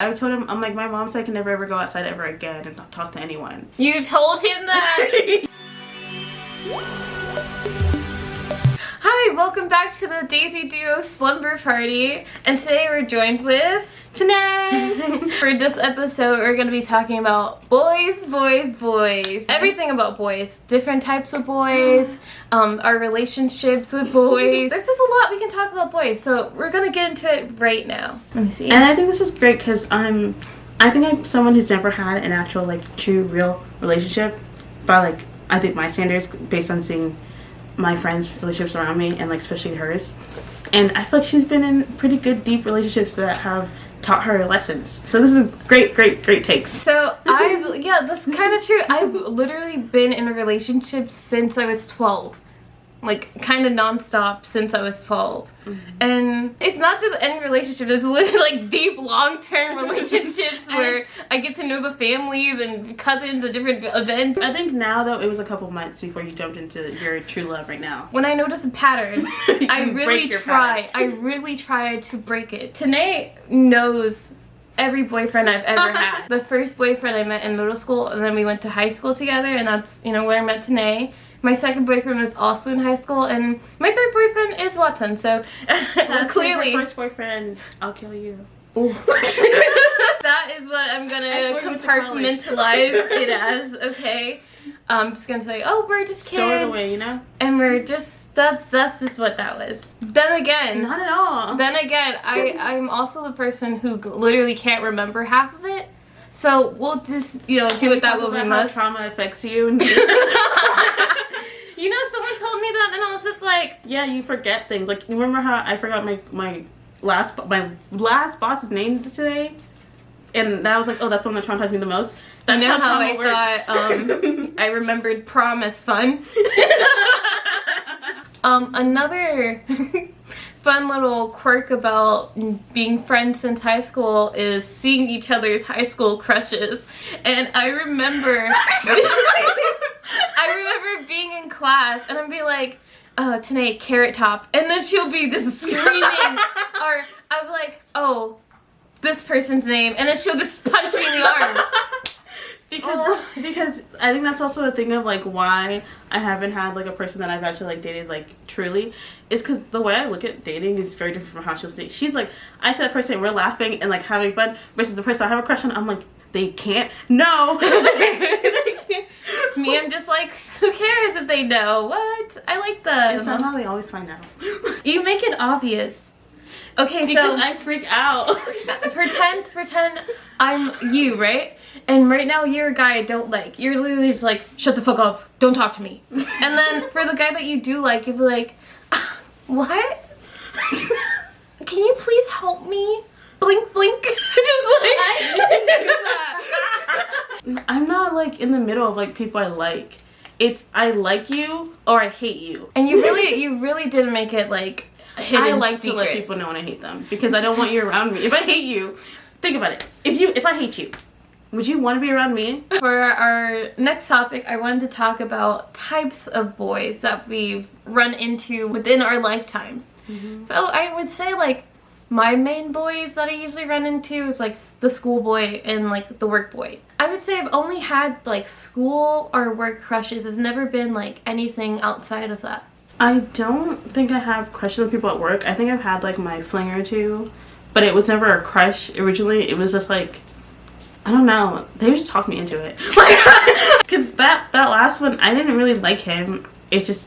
I told him, I'm like, my mom said I can never ever go outside ever again and not talk to anyone. You told him that? Hi, welcome back to the Dazey Duo Slumber Party. And today we're joined with... Tanae! For this episode, we're going to be talking about boys. Everything about boys. Different types of boys. Our relationships with boys. There's just a lot we can talk about boys. So we're going to get into it right now. Let me see. And I think this is great because I think I'm someone who's never had an actual, like, true, real relationship. But, like, I think my standards based on seeing my friends' relationships around me and, like, especially hers. And I feel like she's been in pretty good, deep relationships that have taught her lessons. So this is great takes. So yeah, that's kind of true. I've literally been in a relationship since I was 12. Like, kind of nonstop since I was 12. Mm-hmm. And it's not just any relationship, it's literally like deep, long-term relationships where I get to know the families and cousins at different events. I think now, though, it was a couple months before you jumped into your true love right now. When I notice a pattern, I really try to break it. Tanae knows every boyfriend I've ever had. The first boyfriend I met in middle school, and then we went to high school together, and that's, you know, where I met Tanae. My second boyfriend was also in high school, and my third boyfriend is Watson, so clearly... Your first boyfriend, I'll kill you. That is what I'm gonna compartmentalize it as, okay? I'm just gonna say, oh, we're just kids. Store it away, you know? And we're just, that's just what that was. Then again... Not at all. Then again, I'm also the person who literally can't remember half of it. So we'll just, you know, do with that what we must. How trauma affects you. You know, someone told me that, and I was just like... Yeah, you forget things. Like, you remember how I forgot my last boss's name today? And that was like, oh, that's the one that traumatized me the most. That's you know how I works. thought I remembered prom as fun? Another fun little quirk about being friends since high school is seeing each other's high school crushes. And I remember being in class and I'd be like, Tanae, Carrot Top, and then she'll be just screaming, or I'd be like, oh, this person's name, and then she'll just punch me in the arm. Because I think that's also the thing of, like, why I haven't had, like, a person that I've actually, like, dated, like, truly, is because the way I look at dating is very different from how she'll date. She's like, I see that person, we're laughing and, like, having fun, versus the person I have a crush on, I'm like, they can't know. Me, I'm just like, who cares if they know? What? I like them. And somehow they always find out. You make it obvious. Okay, because I freak out. pretend I'm you, right? And right now you're a guy I don't like. You're literally just like, shut the fuck up, don't talk to me. And then for the guy that you do like, you'd be like, what? Can you please help me? Blink, blink. Just like, I didn't do that. I'm not, like, in the middle of, like, people I like. It's I like you or I hate you. And you really did make it, like, hidden I like secret. to let people know when I hate them because I don't want you around me. If I hate you, think about it. If I hate you, would you want to be around me? For our next topic, I wanted to talk about types of boys that we've run into within our lifetime. Mm-hmm. So I would say, like, my main boys that I usually run into is, like, the school boy and, like, the work boy. I would say I've only had, like, school or work crushes. It's never been, like, anything outside of that. I don't think I have crushes on people at work. I think I've had, like, my fling or two, but it was never a crush originally. It was just, like, I don't know. They would just talk me into it. Because that last one, I didn't really like him. It just,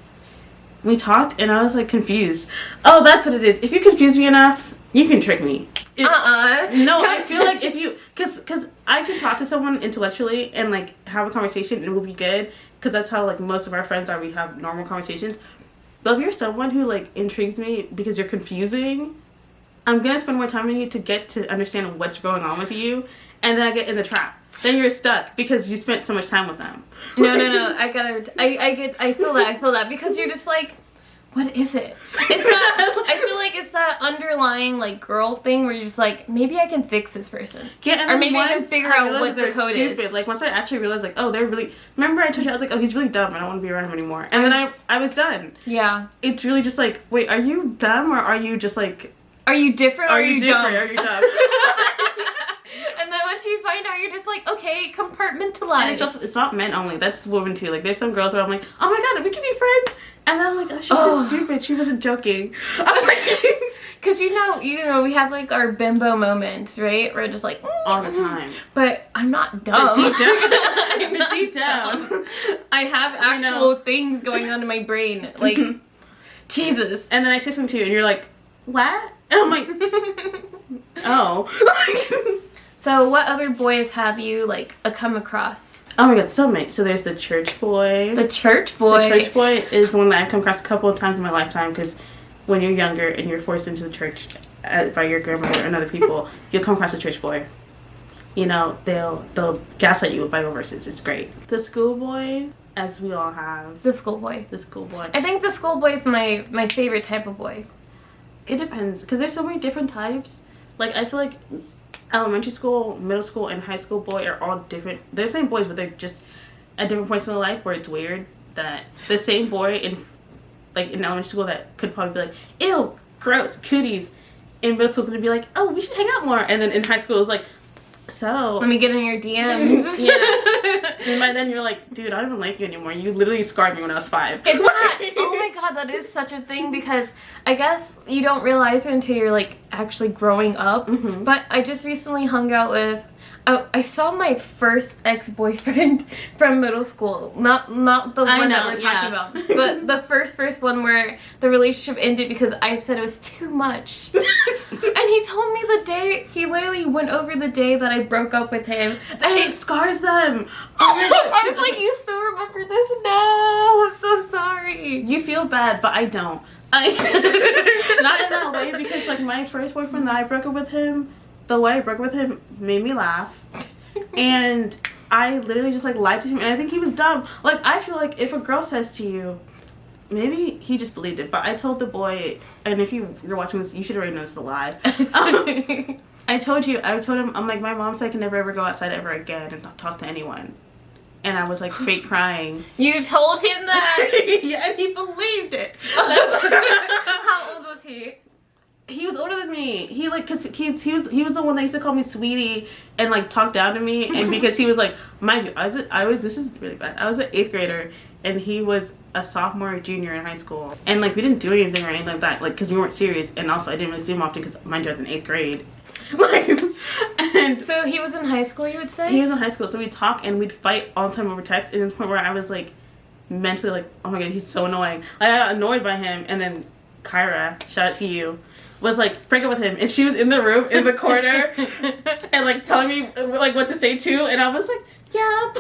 we talked and I was, like, confused. Oh, that's what it is. If you confuse me enough, you can trick me. No, I feel like if you, because I can talk to someone intellectually and, like, have a conversation and it will be good. Because that's how, like, most of our friends are. We have normal conversations. But if you're someone who, like, intrigues me because you're confusing, I'm going to spend more time with you to get to understand what's going on with you. And then I get in the trap. Then you're stuck because you spent so much time with them. No. I feel that. Because you're just like, what is it? It's that, I feel like it's that underlying, like, girl thing where you're just like, maybe I can fix this person. Yeah, or maybe I can figure out what their code is. Like, once I actually realized, like, oh, they're really... Remember I told you, I was like, oh, he's really dumb. I don't want to be around him anymore. And then I was done. Yeah. It's really just like, wait, are you dumb or are you just, like... Are you different or are you dumb? Are you dumb? like, okay, compartmentalize. And it's not men only. That's women too. Like, there's some girls where I'm like, oh my god, we can be friends. And then I'm like, oh, she's just stupid. She wasn't joking. I'm like, because you know, we have like our bimbo moments, right? We're just like all the time. But I'm not dumb. But deep down, I have actual things going on in my brain, like Jesus. And then I say something to you, and you're like, what? And I'm like, oh. So, what other boys have you like come across? Oh my god, so many. So there's the church boy. The church boy. The church boy is one that I've come across a couple of times in my lifetime, because when you're younger and you're forced into the church by your grandmother and other people, you'll come across a church boy. You know, they'll gaslight you with Bible verses. It's great. The schoolboy, as we all have. The schoolboy. The schoolboy. I think the schoolboy is my favorite type of boy. It depends, because there's so many different types. Like, I feel like elementary school, middle school, and high school boy are all different. They're the same boys, but they're just at different points in their life where it's weird that the same boy in elementary school that could probably be like, ew, gross, cooties, in middle school is going to be like, oh, we should hang out more. And then in high school it's like, so let me get in your DMs. Yeah. And by then you're like, dude, I don't even like you anymore. You literally scarred me when I was 5. It's not. Oh my god, that is such a thing, because I guess you don't realize it until you're like actually growing up. Mm-hmm. But I just recently hung out with. I saw my first ex-boyfriend from middle school. Not the one that we're talking about, but the first one where the relationship ended because I said it was too much. And he told me the day, he literally went over the day that I broke up with him. And it scars them. I was like, you still remember this? No, I'm so sorry. You feel bad, but I don't. Not in that way, because like my first boyfriend that I broke up with him, the way I broke up with him made me laugh. And I literally just like lied to him, and I think he was dumb. Like, I feel like if a girl says to you, maybe he just believed it, but I told the boy, and if you're watching this, you should already know this is a lie. I told him, I'm like, my mom said I can never ever go outside ever again and talk to anyone. And I was like fake crying. You told him that? Yeah, and he believed it. How old was he? He was older than me. He was the one that used to call me sweetie and like talk down to me. And because he was like, mind you, I was this is really bad. I was an 8th grader, and he was a sophomore or junior in high school. And like, we didn't do anything or anything like that, like, because we weren't serious. And also I didn't really see him often because, mind you, I was in 8th grade. And so he was in high school, you would say? He was in high school, so we'd talk and we'd fight all the time over text. And to the point where I was like mentally like, oh my god, he's so annoying. I got annoyed by him. And then Kyra, shout out to you, was like, break up with him. And she was in the room in the corner and like telling me like what to say too. And I was like, yeah.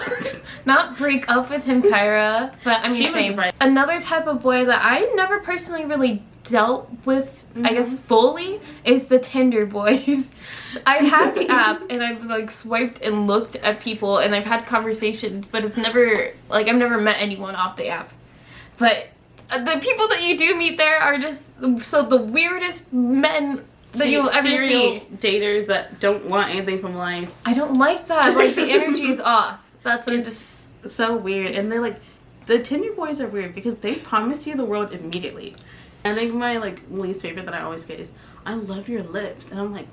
Not break up with him, Kyra, but I mean, she same. was right. Another type of boy that I never personally really dealt with, I guess, fully, is the Tinder boys. I've had the app and I've like swiped and looked at people and I've had conversations, but it's never like, I've never met anyone off the app. But the people that you do meet there are just so the weirdest men that you'll ever see. Daters that don't want anything from life. I don't like that. Like, the energy is off. That's what I'm just so weird. And they're like, the Tinder boys are weird because they promise you the world immediately. I think my like least favorite that I always get is, I love your lips. And I'm like,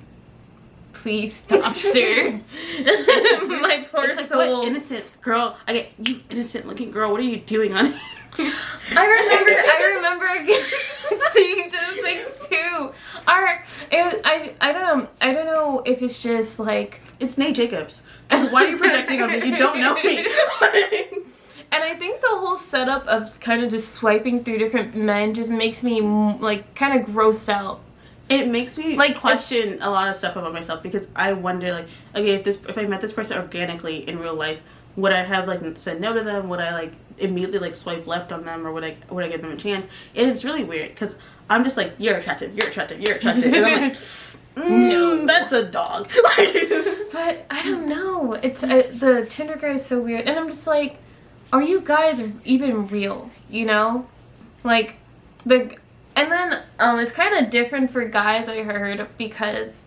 please stop, sir. My poor it's like, soul. What innocent girl? I get, you innocent looking girl, what are you doing on it? I remember again seeing those things too. I don't know if it's just like, it's Nate Jacobs. Because why are you projecting on me? You don't know me. And I think the whole setup of kind of just swiping through different men just makes me like kind of grossed out. It makes me like question a lot of stuff about myself, because I wonder like, okay, if I met this person organically in real life, would I have like said no to them? Would I like immediately like swipe left on them, or would I give them a chance? And it's really weird because I'm just like, you're attractive, you're attractive, you're attractive, and I'm like, no, that's a dog. But I don't know. It's the Tinder guy is so weird, and I'm just like, are you guys even real? You know, like and then it's kind of different for guys, I heard, because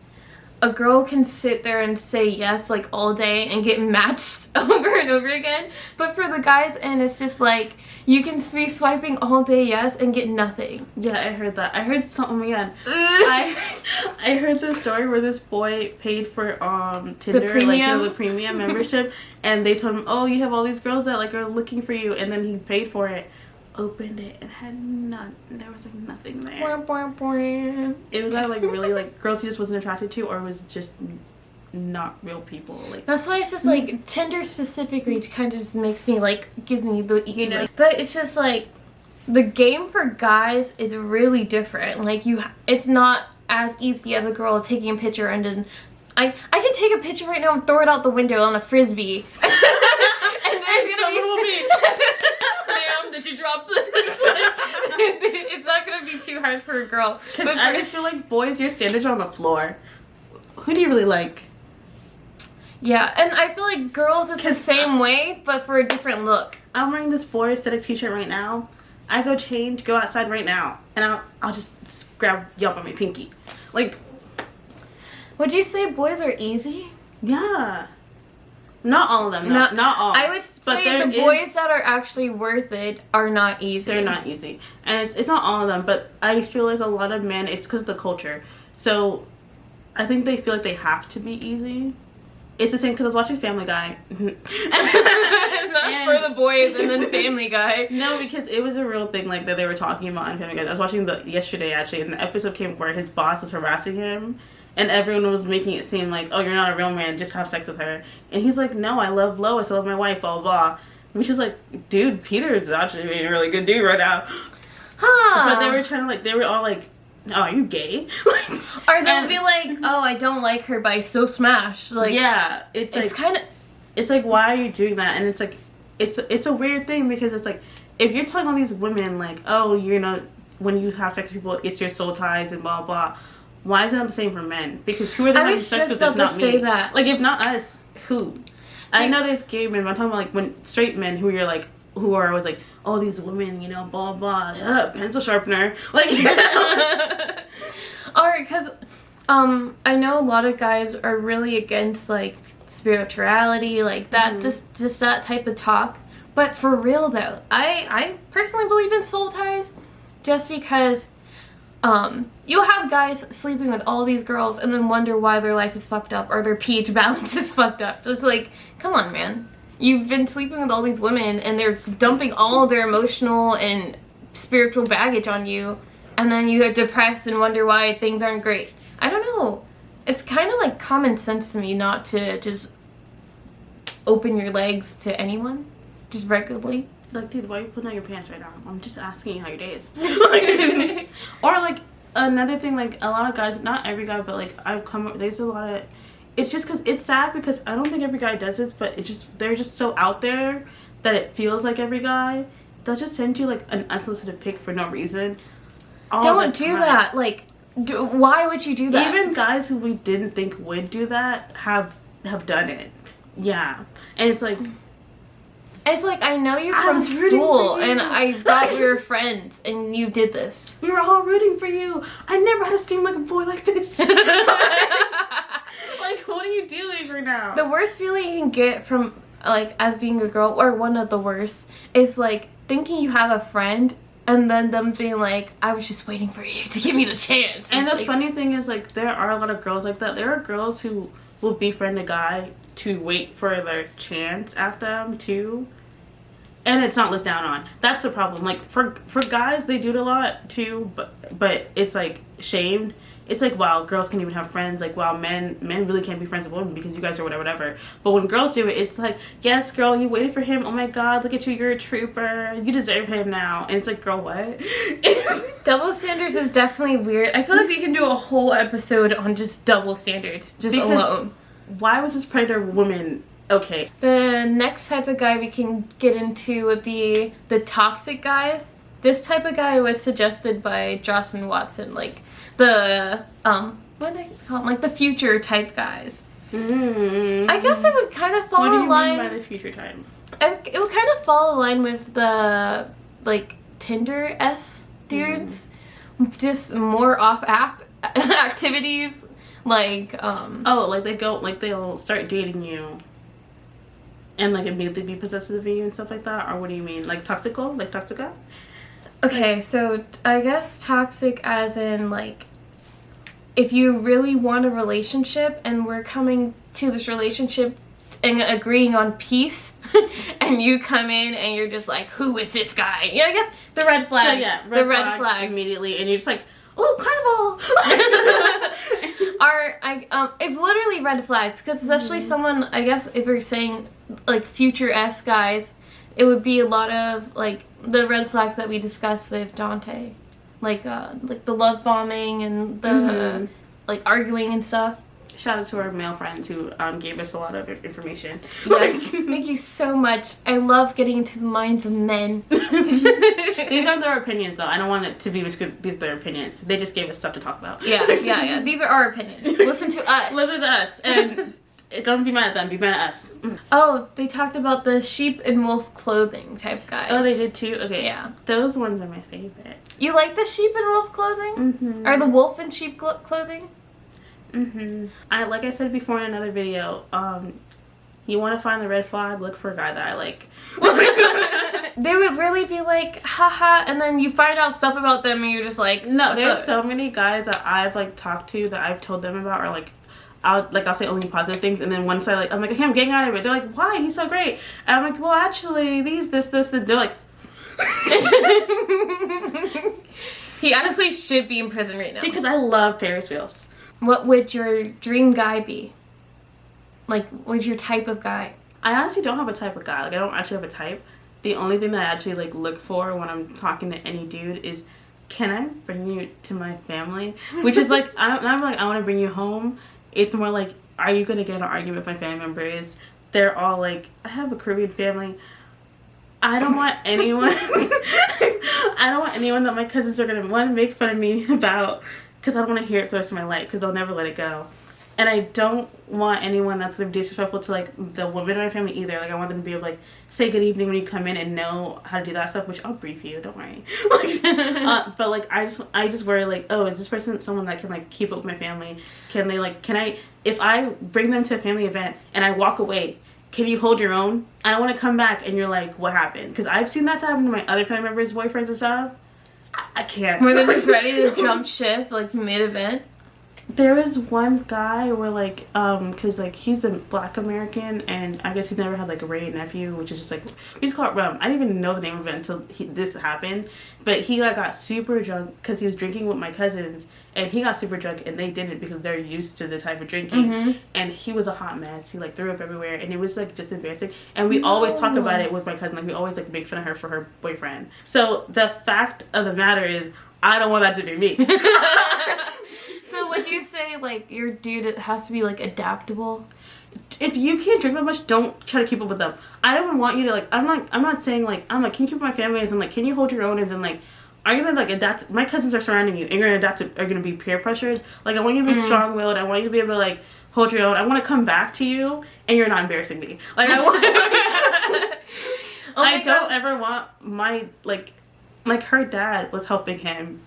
a girl can sit there and say yes like all day and get matched over and over again, but for the guys, and it's just like you can be swiping all day yes and get nothing. Yeah, I heard that. I heard oh my god. I heard this story where this boy paid for Tinder, the premium membership, and they told him, oh, you have all these girls that like are looking for you, and then he paid for it, opened it, and had none. There was like nothing there. It was like really like girls he just wasn't attracted to, or was just not real people. Like that's why it's just like Tinder specifically kind of just makes me like, gives me the like, but it's just like the game for guys is really different. Like it's not as easy as a girl taking a picture and then I can take a picture right now and throw it out the window on a frisbee. And there's gonna be ma'am, did you drop this? It's not gonna be too hard for a girl. Because I just feel like boys, your standards are on the floor. Who do you really like? Yeah, and I feel like girls is the same way, but for a different look. I'm wearing this boy aesthetic t-shirt right now. I go change, go outside right now, and I'll just grab Yelp on my pinky. Like, would you say boys are easy? Yeah. Not all of them. Not all. I would say the boys that are actually worth it are not easy. They're not easy. And it's not all of them, but I feel like a lot of men, it's because of the culture. So I think they feel like they have to be easy. It's the same because I was watching Family Guy. Not for the boys and then Family Guy. No, because it was a real thing like that they were talking about in Family Guy. I was watching yesterday actually, and the episode came where his boss was harassing him, and everyone was making it seem like, oh, you're not a real man, just have sex with her. And he's like, no, I love Lois, I love my wife, blah, blah, blah. Which is like, dude, Peter's actually being a really good dude right now. Huh. But they were trying to like, they were all like, oh, are you gay? Or they'll be like, oh, I don't like her, but I still smash. Like, yeah, it's like, kind of, it's like, why are you doing that? And it's like, it's a weird thing because it's like, if you're telling all these women like, oh, you know, when you have sex with people, it's your soul ties and blah blah. Why is it not the same for men? Because who are they having sex with if not me? That. Like, if not us, who? I know there's gay men, but I'm talking about like when straight men who you're like, who are always like, oh, these women, you know, blah blah, pencil sharpener, like. Or because I know a lot of guys are really against like spirituality, like that, just that type of talk. But for real though, I personally believe in soul ties, just because you'll have guys sleeping with all these girls and then wonder why their life is fucked up or their pH balance is fucked up. It's like, come on, man. You've been sleeping with all these women and they're dumping all of their emotional and spiritual baggage on you, and then you are depressed and wonder why things aren't great. I don't know. It's kind of like common sense to me not to just open your legs to anyone, just regularly. Like, dude, why are you putting on your pants right now? I'm just asking you how your day is. Or, like, another thing, like, a lot of guys, not every guy, but, like, there's a lot of, it's just because, it's sad because I don't think every guy does this, but they're just so out there that it feels like every guy. They'll just send you, like, an unsolicited pic for no reason. Don't do that. Like, why would you do that? Even guys who we didn't think would do that have done it. Yeah. And it's like, I know you're from school, and I thought we were friends, and you did this. We were all rooting for you. I never had to scream like a boy like this. Like, what are you doing right now? The worst feeling you can get from, like, as being a girl, or one of the worst, is, like, thinking you have a friend, and then them being like, I was just waiting for you to give me the chance. And the funny thing is, like, there are a lot of girls like that. There are girls who will befriend a guy to wait for their chance at them too, and it's not looked down on. That's the problem. Like, for guys, they do it a lot too, but it's like shamed. It's like, wow, girls can even have friends. Like, wow, men really can't be friends with women because you guys are whatever. But when girls do it, it's like, yes, girl, you waited for him. Oh my god, look at you, you're a trooper. You deserve him now. And it's like, girl, what? Double standards is definitely weird. I feel like we can do a whole episode on just double standards, alone. Why was this predator woman okay? The next type of guy we can get into would be the toxic guys. This type of guy was suggested by Jocelyn Watson, like the what do they call them? Like the future type guys. I guess it would kind of fall in line. What do you mean by the future type? It would kind of fall in line with the like Tinder-esque dudes, just more off-app activities. Like, Oh, like they'll start dating you and like immediately be possessive of you and stuff like that? Or what do you mean? Like toxical? Like toxica? okay, so I guess toxic as in like, if you really want a relationship and we're coming to this relationship and agreeing on peace, and you come in and you're just like, who is this guy? Yeah, I guess the red flags. So yeah, the red flags immediately, and you're just like, oh, carnival. It's literally red flags, because especially someone, I guess if you're saying like future-esque guys, it would be a lot of like the red flags that we discussed with Dante, like the love bombing and the like arguing and stuff. Shout out to our male friends who gave us a lot of information. Yes, thank you so much. I love getting into the minds of men. These aren't their opinions, though. I don't want it to be misconstrued. These are their opinions. They just gave us stuff to talk about. Yeah. These are our opinions. Listen to us. Listen to us. And don't be mad at them. Be mad at us. Oh, they talked about the sheep and wolf clothing type guys. Oh, they did too? Okay. Yeah. Those ones are my favorite. You like the sheep and wolf clothing? Mm-hmm. Or the wolf and sheep clothing? Mm-hmm. Like I said before in another video, you want to find the red flag, look for a guy that I like. They would really be like, haha, and then you find out stuff about them and you're just like, no, there's so many guys that I've like talked to that I've told them about, or like I'll say only positive things, and then once I'm like, okay, I'm getting out of it. They're like, why? He's so great. And I'm like, well, actually, this, and they're like, he honestly should be in prison right now. because I love Ferris wheels. What would your dream guy be? Like, what's your type of guy? I honestly don't have a type of guy. Like, I don't actually have a type. The only thing that I actually like look for when I'm talking to any dude is, can I bring you to my family? Which is like, I'm like, I want to bring you home. It's more like, are you gonna get in an argument with my family members? They're all like, I have a Caribbean family. I don't want anyone. I don't want anyone that my cousins are gonna want to make fun of me about, because I don't want to hear it for the rest of my life, because they'll never let it go. And I don't want anyone that's going to be disrespectful to, like, the women in my family either. Like, I want them to be able to, like, say good evening when you come in and know how to do that stuff, which I'll brief you, don't worry. But, like, I just worry, like, oh, is this person someone that can, like, keep up with my family? Can they, like, if I bring them to a family event and I walk away, can you hold your own? I don't want to come back and you're like, what happened? Because I've seen that happen to my other family members' boyfriends and stuff. I can't. Were they just ready to jump ship, like, mid-event? There was one guy where, like, because, like, he's a black American, and I guess he's never had, like, a Ray nephew, which is just, like, we just call it rum. I didn't even know the name of it until this happened. But he, like, got super drunk because he was drinking with my cousins, and he got super drunk, and they didn't because they're used to the type of drinking. And he was a hot mess. He, like, threw up everywhere, and it was, like, just embarrassing. And we always talk about it with my cousin. Like, we always, like, make fun of her for her boyfriend. So the fact of the matter is, I don't want that to be me. So would you say, like, your dude has to be, like, adaptable? If you can't drink that much, don't try to keep up with them. I don't want you to, like, I'm not saying, like, can you keep up with my family? As in, like, can you hold your own? As in, like, are you gonna, like, adapt? My cousins are surrounding you, and you're gonna adapt to, are gonna be peer pressured. Like, I want you to be strong-willed. I want you to be able to, like, hold your own. I want to come back to you, and you're not embarrassing me. Like, I want, I don't ever want my, like, her dad was helping him.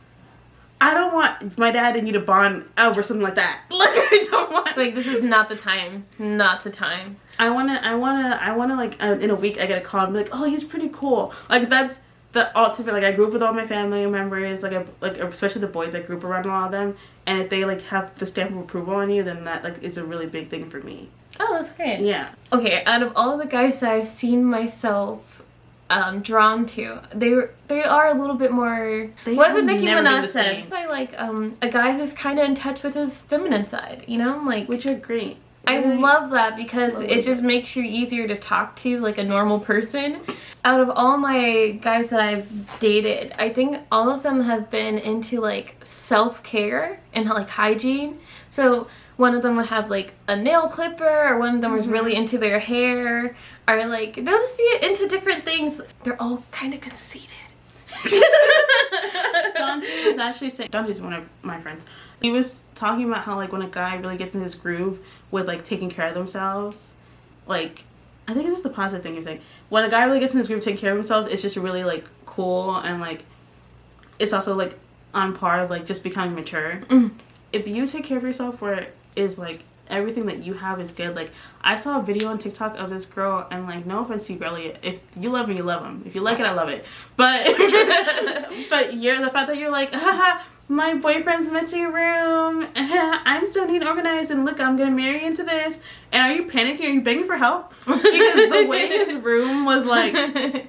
I don't want my dad and you to bond over something like that. Like, I don't want. Like, this is not the time. Not the time. I wanna like in a week I get a call and be like, oh, he's pretty cool. Like, that's the ultimate. Like, I grew up with all my family members. Like especially the boys. I grew up around all of them. And if they like have the stamp of approval on you, then that like is a really big thing for me. Oh, that's great. Yeah. Okay, out of all the guys that I've seen myself drawn to, they are a little bit more. What did Nicki Minaj said? I like a guy who's kind of in touch with his feminine side, you know, like, which are great. I love that because it just makes you easier to talk to, like a normal person. Out of all my guys that I've dated, I think all of them have been into like self-care and like hygiene. So one of them would have like a nail clipper, or one of them was really into their hair, or like they'll just be into different things. They're all kind of conceited. Dante was actually saying, Dante's one of my friends. He was talking about how like when a guy really gets in his groove with like taking care of themselves, like I think this is the positive thing you're saying. When a guy really gets in his groove taking care of themselves, it's just really like cool, and like it's also like on par of like just becoming mature. If you take care of yourself, where is like everything that you have is good. Like, I saw a video on TikTok of this girl, and like, no offense to you, girlie, if you love me, you love him. If you like it, I love it. But but the fact that you're like, haha, my boyfriend's messy room, I'm so neat and organized, and look, I'm gonna marry into this. And are you panicking? Are you begging for help? Because the way his room was like,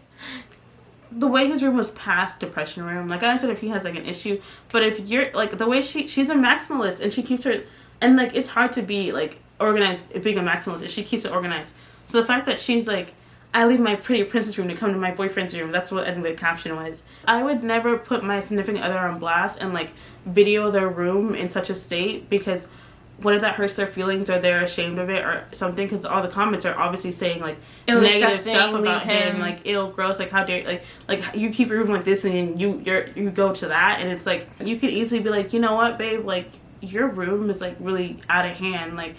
the way his room was past depression room. Like, I understand if he has like an issue, but if you're like, the way she's a maximalist, and she keeps her, and like, it's hard to be like organized being a maximalist if she keeps it organized. So the fact that she's like, I leave my pretty princess room to come to my boyfriend's room. That's what I think the caption was. I would never put my significant other on blast and like video their room in such a state, because what if that hurts their feelings, or they're ashamed of it or something? Because all the comments are obviously saying like negative stuff about him, like ill, gross, like how dare, like you keep your room like this, and then you go to that, and it's like you could easily be like, you know what, babe, like your room is like really out of hand. Like,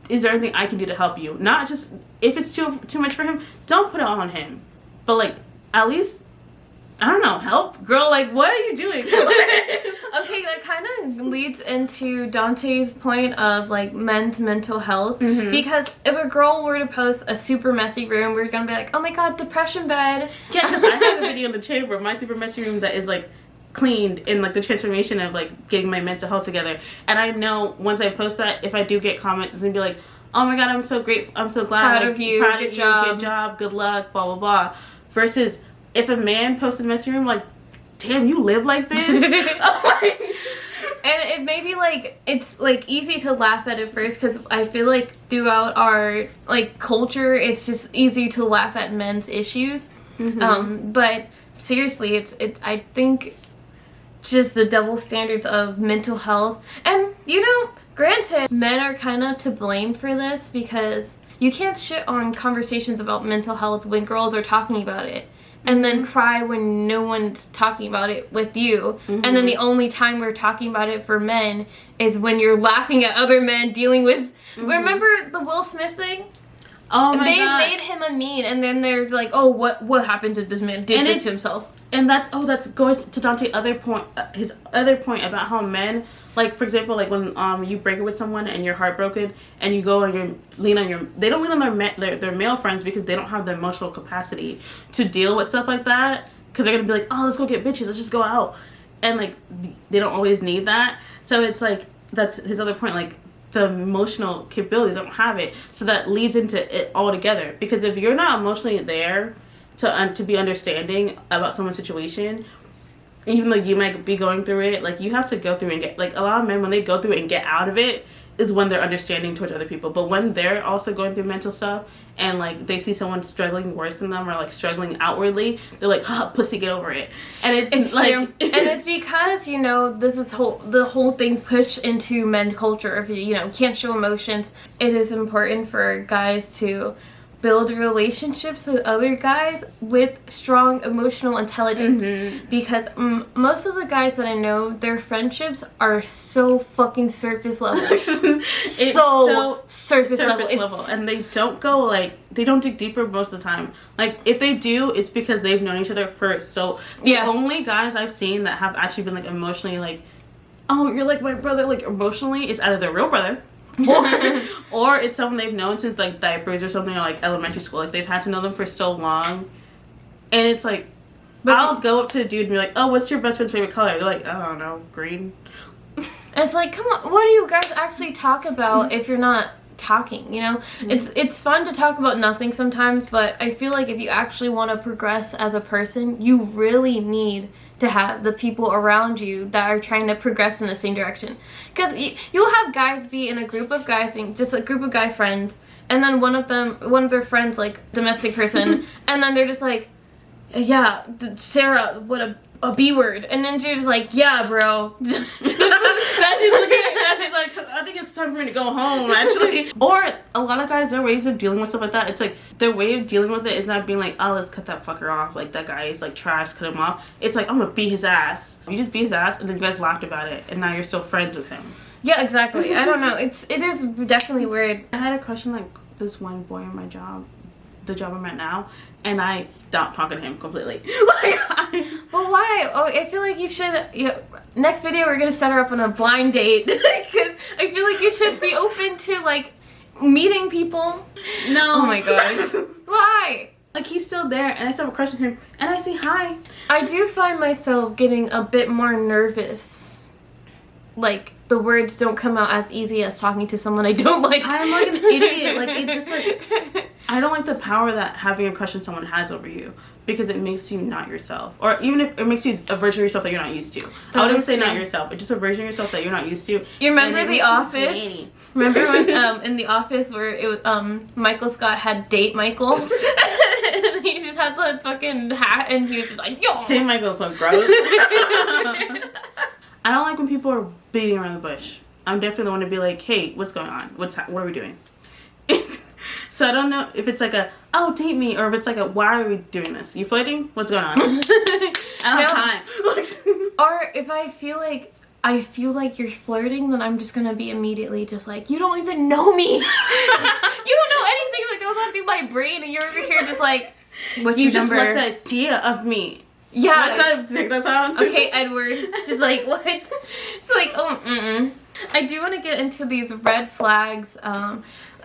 is there anything I can do to help you? Not just, if it's too much for him, don't put it on him. But like, at least, I don't know, help, girl. Like, what are you doing? Okay, that kind of leads into Dante's point of like men's mental health. Mm-hmm. Because if a girl were to post a super messy room, we're gonna be like, oh my god, depression bed. Yeah, because I have a video in the chamber of my super messy room that is like cleaned in like the transformation of like getting my mental health together. And I know once I post that, if I do get comments, it's gonna be like, oh my god, I'm so grateful, I'm so glad, proud of you, good job, good luck, blah blah blah. Versus if a man posted a messy room, like, damn, you live like this. And it may be like, it's like easy to laugh at it first, because I feel like throughout our like culture, it's just easy to laugh at men's issues. Mm-hmm. But seriously, it's I think just the double standards of mental health. And you know, granted, men are kind of to blame for this, because you can't shit on conversations about mental health when girls are talking about it, and then cry when no one's talking about it with you. Mm-hmm. And then the only time we're talking about it for men is when you're laughing at other men dealing with, remember the Will Smith thing? Oh my God. They made God. him a meme, and then they're like, oh, what happened to this man? Did this to himself? And that's goes to Dante's other point, his other point about how men, like, for example, like when you break up with someone and you're heartbroken, and you go and you lean on they don't lean on their male friends, because they don't have the emotional capacity to deal with stuff like that, because they're gonna be like, oh, let's go get bitches, let's just go out, and like they don't always need that. So it's like, that's his other point, like the emotional capabilities don't have it, so that leads into it all together. Because if you're not emotionally there to be understanding about someone's situation, even though you might be going through it, like, you have to go through and get, like, a lot of men, when they go through it and get out of it, is when they're understanding towards other people. But when they're also going through mental stuff, and like they see someone struggling worse than them, or like struggling outwardly, they're like, oh, pussy, get over it. And it's like true. And it's because, you know, this is the whole thing pushed into men culture. If you know, can't show emotions, it is important for guys to build relationships with other guys with strong emotional intelligence. Mm-hmm. Because most of the guys that I know, their friendships are so fucking surface level. so surface level. And they don't go, like, they don't dig deeper most of the time. Like, if they do, it's because they've known each other first. So the only guys I've seen that have actually been like emotionally like, oh, you're like my brother, like emotionally, it's either their real brother, or it's someone they've known since like diapers or something, or like elementary school. Like, they've had to know them for so long, and it's like, I'll go up to a dude and be like, oh, what's your best friend's favorite color? They're like, I don't know, green. And it's like, come on, what do you guys actually talk about if you're not talking, you know? It's fun to talk about nothing sometimes, but I feel like if you actually want to progress as a person, you really need to have the people around you that are trying to progress in the same direction. Because you'll have guys be in a group of guys, being just a group of guy friends, and then one of their friends, like domestic person, and then they're just like, yeah, Sarah, what a B word, and then you're just like, yeah, bro. That's like, I think it's time for me to go home, actually. Or a lot of guys, their ways of dealing with stuff like that, it's like, their way of dealing with it is not being like, oh, let's cut that fucker off, like, that guy is like trash, cut him off. It's like, I'm gonna beat his ass. You just beat his ass, and then you guys laughed about it, and now you're still friends with him. Yeah, exactly. I don't know, it is definitely weird. I had a question, like, this one boy in my job, the job I'm at now, and I stopped talking to him completely. Well, why? Oh, I feel like you should next video we're gonna set her up on a blind date because I feel like you should be open to like meeting people. No. Oh my gosh. Why? Like, he's still there, and I still have a crush on him, and I say hi. I do find myself getting a bit more nervous. Like, the words don't come out as easy as talking to someone I don't like. I'm like an idiot. Like, it's just like, I don't like the power that having a crush on someone has over you, because it makes you not yourself. Or even if it makes you a version of yourself that you're not used to. I wouldn't say not yourself, but just a version of yourself that you're not used to. You remember The Office? Remember when in The Office where it was, Michael Scott had Date Michael? And he just had the fucking hat and he was just like, yo! Date Michael's so gross. I don't like when people are beating around the bush. I'm definitely the one to be like, hey, what's going on? What are we doing? So I don't know if it's like a, oh, date me, or if it's like a, why are we doing this? You flirting? What's going on? I don't have time. Or if I feel like you're flirting, then I'm just gonna be immediately just like, you don't even know me. You don't know anything that goes on through my brain, and you're over here just like, what's you your just number? like the idea of me. Yeah. What's that sound? Okay, Edward. Just like, what? It's like, oh, I do want to get into these red flags.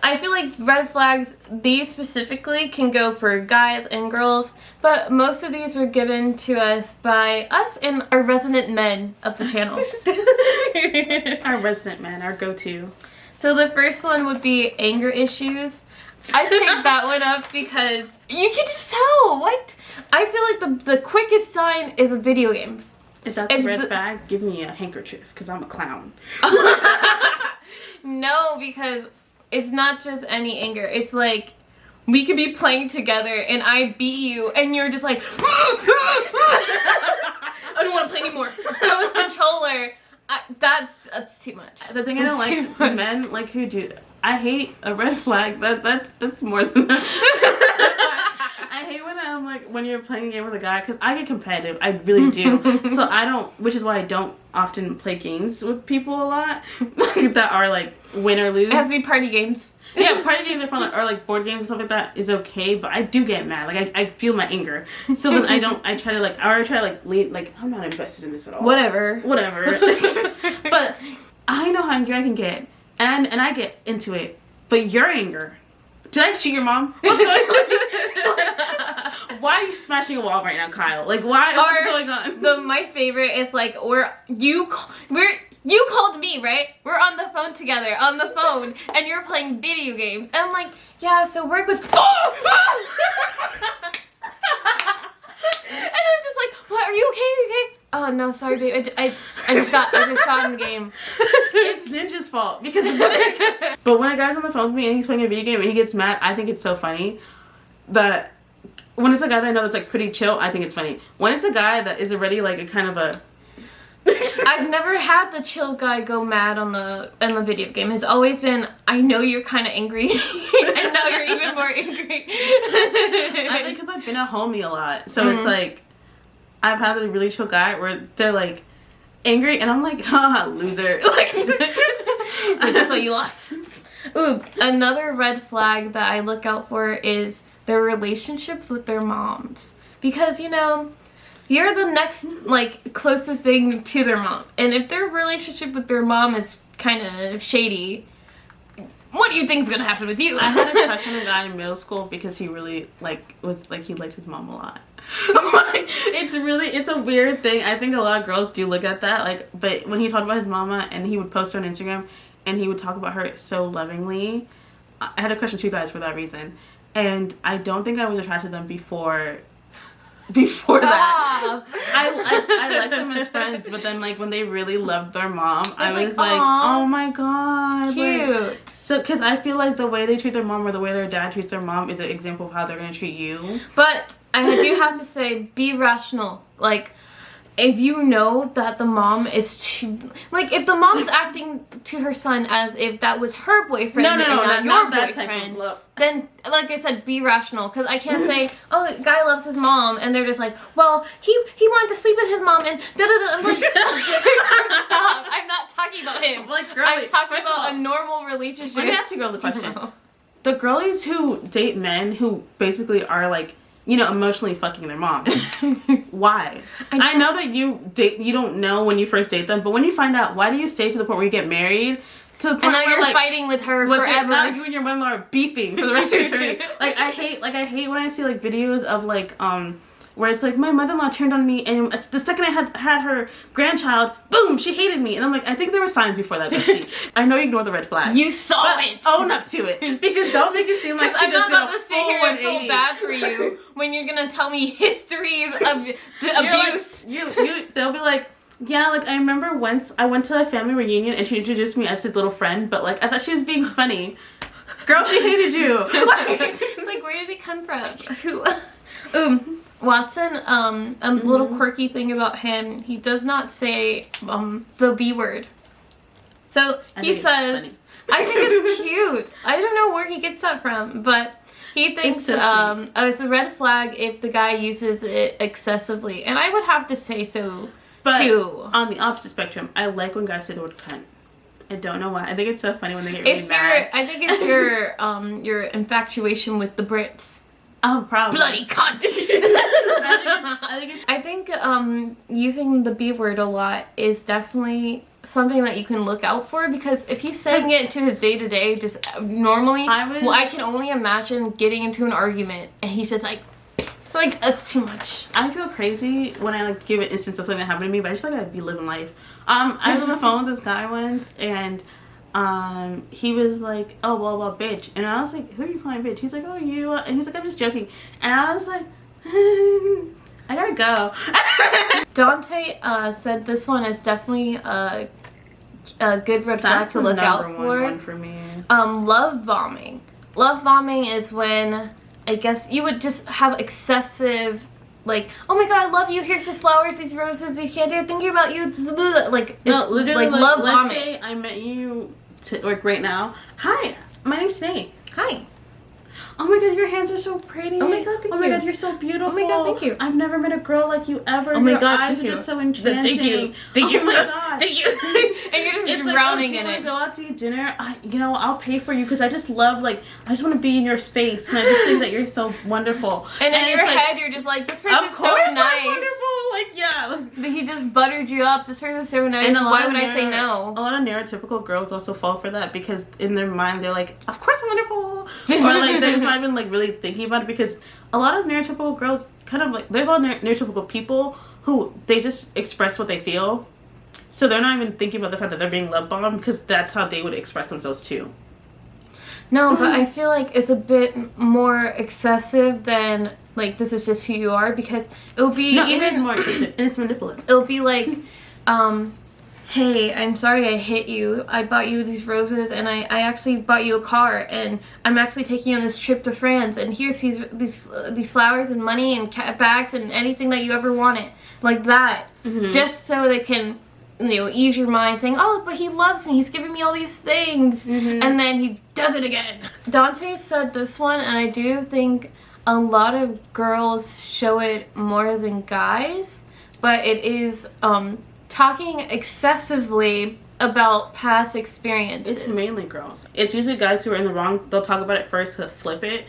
I feel like red flags, these specifically, can go for guys and girls, but most of these were given to us by us and our resident men of the channel. Our resident men, our go-to. So the first one would be anger issues. I picked that one up because you can just tell. What? I feel like the quickest sign is video games. If that's a red flag, give me a handkerchief, because I'm a clown. No, because it's not just any anger. It's like, we could be playing together and I beat you and you're just like, I don't want to play anymore. I was controller. That's too much. The thing I don't like, men like who do, I hate a red flag. That's more than that. I hate when I'm like, when you're playing a game with a guy, because I get competitive. I really do. So I don't, which is why I don't often play games with people a lot that are like win or lose. It has to be party games. Yeah, party games are fun, or like board games and stuff like that is okay, but I do get mad. Like I feel my anger. So then I try to lean, like, I'm not invested in this at all. Whatever. But I know how angry I can get, and I get into it. But your anger. Did I shoot your mom? What's going on? Why are you smashing a wall right now, Kyle? Like, why? What's going on? My favorite is like, you called me, right? We're on the phone together, and you're playing video games. And I'm like, yeah, so work was... And I'm just like, what, are you okay? Are you okay? Oh, no, sorry, babe. I just got shot in the game. It's Ninja's fault, because but when a guy's on the phone with me and he's playing a video game and he gets mad, I think it's so funny that when it's a guy that I know that's like pretty chill, I think it's funny. When it's a guy that is already like a kind of a... I've never had the chill guy go mad on the video game. It's always been, I know you're kind of angry, and now you're even more angry. I think because I've been a homie a lot, so it's like I've had a really chill guy where they're like angry, and I'm like, haha, loser. Like, that's what you lost. Ooh, another red flag that I look out for is their relationships with their moms, because you're the next, like, closest thing to their mom. And if their relationship with their mom is kind of shady, what do you think's gonna happen with you? I had a crush on a guy in middle school because he really, he liked his mom a lot. Like, it's a weird thing. I think a lot of girls do look at that, like, but when he talked about his mama and he would post her on Instagram and he would talk about her so lovingly, I had a crush on two guys for that reason. And I don't think I was attracted to them before that. I liked them as friends, but then like when they really loved their mom, I was like, oh my god, cute. Like, so because I feel like the way they treat their mom or the way their dad treats their mom is an example of how they're gonna treat you. But I do have to say, be rational. Like, if you know that the mom is too, like, if the mom's acting to her son as if that was her boyfriend and not your boyfriend, then, like I said, be rational. Because I can't say, oh, the guy loves his mom, and they're just like, well, he wanted to sleep with his mom, and da-da-da. I'm like, stop. I'm not talking about him. Like, girlie, I'm talking about a normal relationship. Let me ask you girls a question. The girlies who date men who basically are, like, emotionally fucking their mom. Why? I know that you don't know when you first date them, but when you find out, why do you stay to the point where you get married? To the point and now where, you're fighting with her forever. Now you and your mother are beefing for the rest of your eternity. I hate when I see videos of where it's my mother-in-law turned on me, and the second I had her grandchild, boom, she hated me. And I'm I think there were signs before that, bestie. I know you ignore the red flags. You saw it. Own up to it. Because don't make it seem like she I'm just not about did a to sit full here and 180. feel bad for you when you're going to tell me histories of abuse. They'll be yeah, I remember once I went to a family reunion and she introduced me as his little friend, but I thought she was being funny. Girl, she hated you. It's where did it come from? Watson, a little quirky thing about him, he does not say the B word. So he says, I think it's cute. I don't know where he gets that from, but he thinks it's a red flag if the guy uses it excessively. And I would have to say so, too. On the opposite spectrum, I like when guys say the word cunt. I don't know why. I think it's so funny when they get really mad. I think it's your infatuation with the Brits. Oh, probably. Bloody cunt! I think using the B word a lot is definitely something that you can look out for, because if he's saying it to his day-to-day, just normally, I can only imagine getting into an argument and he's just that's too much. I feel crazy when I give an instance of something that happened to me, but I just feel I'd be living life. I was on the phone with this guy once, and he was like, oh, well, bitch. And I was like, who are you calling bitch? He's like, oh, you. And he's like, I'm just joking. And I was like, I gotta go. Dante said this one is definitely a good red flag to look out for. One for me. Love bombing. Love bombing is when, I guess, you would just have excessive, oh my god, I love you, here's these flowers, these roses, these candy, I'm thinking about you, no, literally, love bombing. Let's say I met you right now. Hi, my name's Nate. Hi. Oh my god, your hands are so pretty. Oh my god, thank you. Oh my god, you're so beautiful. Oh my god, thank you. I've never met a girl like you ever. Oh my your god, eyes thank are you. just so enchanting. Thank you. Thank you. Oh my god. Thank you. And you're just drowning in it. Do you want to go out to eat dinner? I'll pay for you because I just love, I just want to be in your space, and I just think that you're so wonderful. And in your head, you're just this person's so nice. Wonderful. He just buttered you up. This person's so nice. And why would I say no? A lot of neurotypical girls also fall for that, because in their mind they're like, of course I'm wonderful. Or they're just not even really thinking about it, because a lot of neurotypical girls there's a lot of neurotypical people who they just express what they feel. So they're not even thinking about the fact that they're being love bombed, because that's how they would express themselves too. No, but I feel it's a bit more excessive than this is just who you are, because it will be it is more excessive and it's manipulative. It'll be hey, I'm sorry I hit you. I bought you these roses, and I actually bought you a car, and I'm actually taking you on this trip to France, and here's these flowers and money and bags and anything that you ever wanted, like that, just so they can ease your mind, saying, oh, but he loves me, he's giving me all these things, and then he does it again. Dante said this one, and I do think a lot of girls show it more than guys, but it is talking excessively about past experiences. It's mainly girls. It's usually guys who are in the wrong. They'll talk about it first to flip it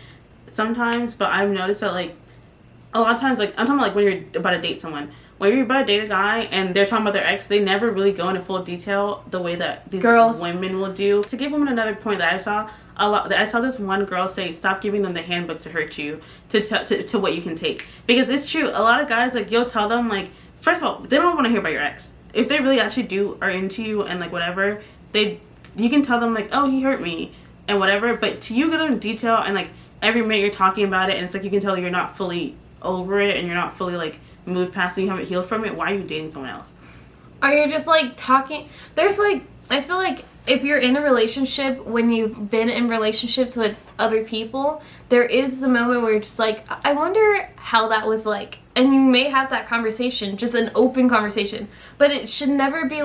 sometimes, but I've noticed that a lot of times, I'm talking about when you're about to date someone. When you're about to date a guy and they're talking about their ex, they never really go into full detail the way that these women will do. To give women another point that I saw this one girl say, stop giving them the handbook to hurt you, to what you can take. Because it's true, a lot of guys, you'll tell them, first of all, they don't want to hear about your ex. If they really actually are into you and whatever, you can tell them oh, he hurt me and whatever, but to you go into detail and every minute you're talking about it, and it's you can tell you're not fully over it and you're not fully moved past it, you haven't healed from it. Why are you dating someone else? Or you're just talking, there's I feel if you're in a relationship, when you've been in relationships with other people, there is the moment where you're just I wonder how that was like. And you may have that conversation, just an open conversation. But it should never be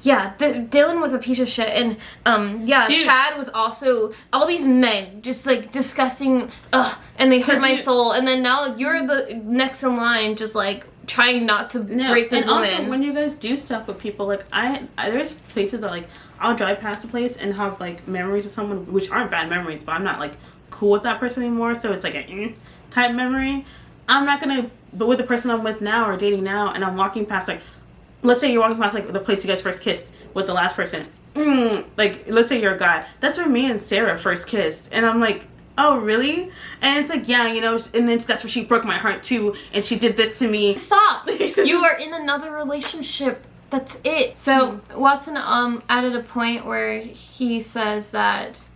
yeah, Dylan was a piece of shit. And, yeah, dude, Chad was also, all these men just, discussing, and they hurt my soul. And then now you're the next in line, just, trying not to break this woman. And also, when you guys do stuff with people, there's places that, I'll drive past a place and have, memories of someone, which aren't bad memories, but I'm not, cool with that person anymore, so it's like a type memory. I'm not gonna, but with the person I'm with now or dating now, and I'm walking past, like, let's say you're walking past, like, the place you guys first kissed with the last person. Like, let's say you're a guy. That's where me and Sarah first kissed. And I'm like, oh, really? And it's like, yeah, you know, and then that's where she broke my heart, too. And she did this to me. Stop! You are in another relationship. That's it. So, Watson added a point where he says that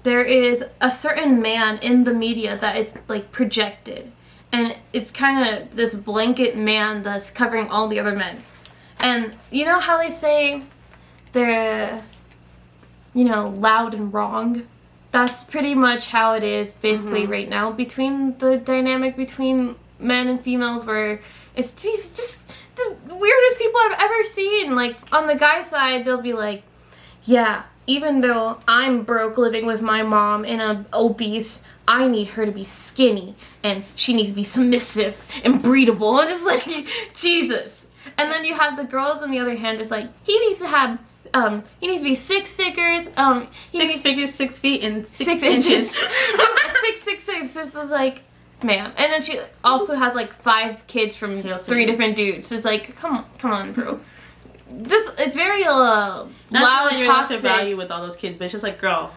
there is a certain man in the media that is, like, projected. And it's kind of this blanket man that's covering all the other men. And you know how they say they're, you know, loud and wrong? That's pretty much how it is basically right now between the dynamic between men and females, where it's just the weirdest people I've ever seen. Like, on the guy side, they'll be like, yeah, even though I'm broke living with my mom and I'm obese, I need her to be skinny and she needs to be submissive and breedable. I'm just like, Jesus. And then you have the girls on the other hand, just like, he needs to have, he needs to be 6 figures. 6 figures, 6 feet, and 6 inches. 6. This is like, ma'am. And then she also has like 5 kids from 3 different dudes. It's like, come on, bro. It's very loud, toxic. Value with all those kids, but it's just like, girl.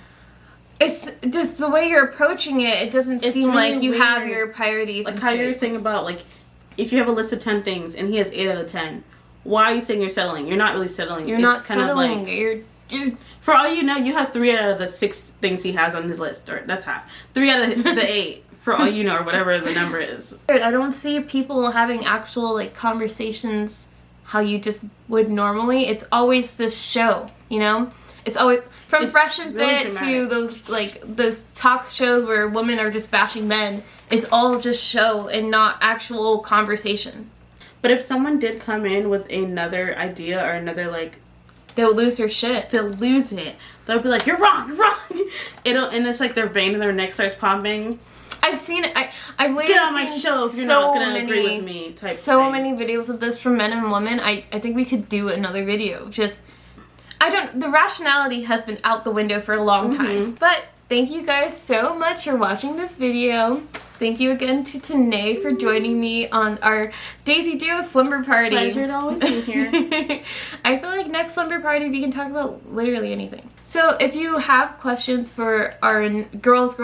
It's just the way you're approaching it. It doesn't seem really like you weird. have your priorities. Like how you're saying about, like, if you have a list of 10 things and he has 8 out of 10, why are you saying you're settling? You're not really settling. You're not kind settling. Of like, you're, for all you know, you have 3 out of the 6 things he has on his list, or that's half. 3 out of the 8, for all you know, or whatever the number is. I don't see people having actual, like, conversations how you just would normally. It's always this show, you know? It's always from Fresh and Fit to those talk shows where women are just bashing men. It's all just show and not actual conversation. But if someone did come in with another idea or another, like, they'll lose their shit. They'll lose it. They'll be like, "You're wrong, you're wrong." And it's like their vein in their neck starts popping. I've seen it. I've literally get on my show if you're not gonna agree with me. Type so many videos of this from men and women. I think we could do another video. Just the rationality has been out the window for a long time. But thank you guys so much for watching this video. Thank you again to Tanae for joining me on our Dazey Duo Slumber Party. Pleasure to always be here. I feel like next slumber party we can talk about literally anything. So if you have questions for our girls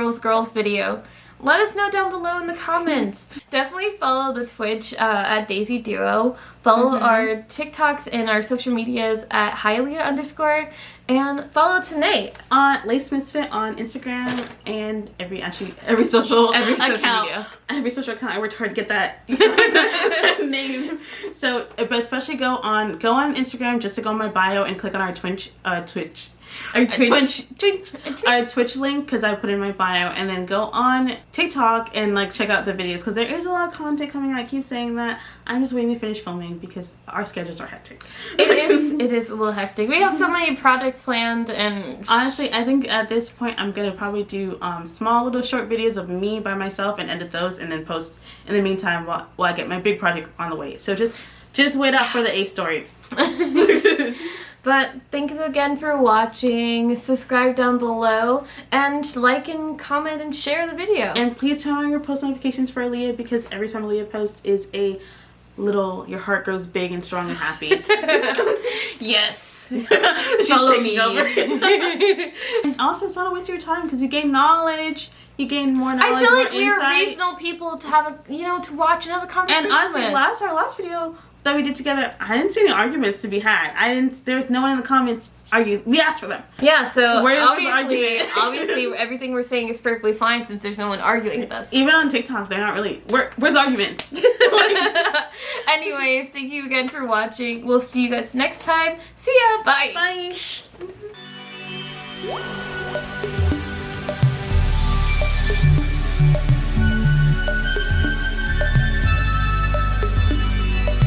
video, let us know down below in the comments. Definitely follow the Twitch at Dazey Duo. Follow our TikToks and our social medias at hialiyah_, and follow Tanae on Lace Misfit on Instagram and every social account. Media. Every social account. I worked hard to get that name. So, but especially go on Instagram just to go on my bio and click on our Twitch link, because I put in my bio, and then go on TikTok and like check out the videos, because there is a lot of content coming out. I keep saying that. I'm just waiting to finish filming because our schedules are hectic. It is a little hectic. We have so many projects planned, and honestly, I think at this point I'm gonna probably do small little short videos of me by myself and edit those and then post in the meantime while I get my big project on the way. So just wait out for the A story. But thank you again for watching. Subscribe down below and like and comment and share the video. And please turn on your post notifications for Aaliyah, because every time Aaliyah posts is a little, your heart grows big and strong and happy. Yes. Follow me. And also, it's not a waste of your time, because you gain knowledge. You gain more knowledge. I feel like we are reasonable people to have to watch and have a conversation. And honestly, our last video that we did together, I didn't see any arguments to be had. There's no one in the comments arguing. We asked for them. Yeah, so obviously everything we're saying is perfectly fine since there's no one arguing with us. Even on TikTok, they're not really. Where's arguments? Anyways, thank you again for watching. We'll see you guys next time. See ya. Bye. Bye.